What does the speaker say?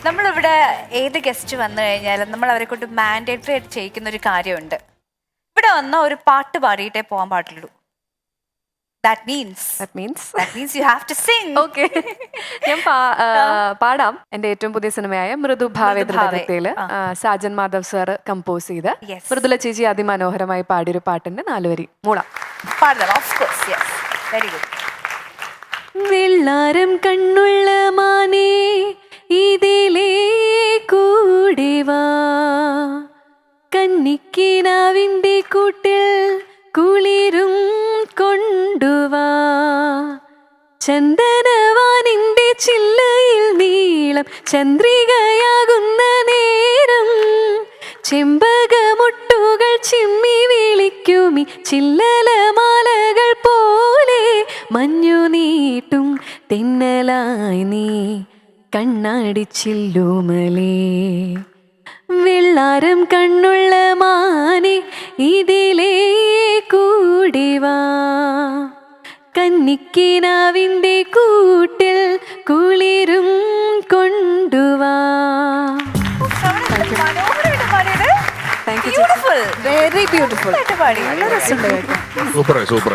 നമ്മളിവിടെ ഏത് ഗസ്റ്റ് വന്നു കഴിഞ്ഞാലും നമ്മൾ അവരെ കൊണ്ട് മാൻഡേറ്ററി ആയിട്ട് ചെയ്യിക്കുന്ന ഒരു കാര്യമുണ്ട്. ഇവിടെ വന്ന ഒരു പാട്ട് പാടിയിട്ടേ പോകാൻ പാടുള്ളൂ. That means you have to sing. Okay, ഞാൻ പാടാം. എന്റെ ഏറ്റവും പുതിയ സിനിമയായ മൃദുഭാവേ ദൃഢഗതിയില് സാജൻ മാധവ് സാർ കമ്പോസ് ചെയ്ത് മൃദുല ചേച്ചി അതിമനോഹരമായി പാടിയൊരു പാട്ടിന്റെ 4 വരി മൂളാം. പാടാം, of course. Yes, very good. വെള്ളാരം കണ്ണുള്ള മാനേ ഇതിലേ കൂടിവാ, കന്നിക്കിനാവിന്റെ കൂട്ടിൽ കുളിരും കൊണ്ടുവാ, ചന്ദനവാനിന്റെ ചില്ലയിൽ നീളം ചന്ദ്രികയാകുന്ന നേരം, ചെമ്പകമുട്ടുകൾ ചിമ്മി വിളിക്കുമി ചില്ലലമാലകൾ പോലെ, മഞ്ഞു നീട്ടും തെന്നലായി നീ കണ്ണാടിച്ചില്ലുമലേ. വെള്ളാരം കണ്ണുള്ള മാനെ ഇതിലേ കൂടിവാ, കന്നിക്കിനാവിന്റെ കൂട്ടിൽ കുളിരും കൊണ്ടുവാ. Beautiful. Very beautiful. പാടി. നല്ല രസമുണ്ട്. സൂപ്പർ.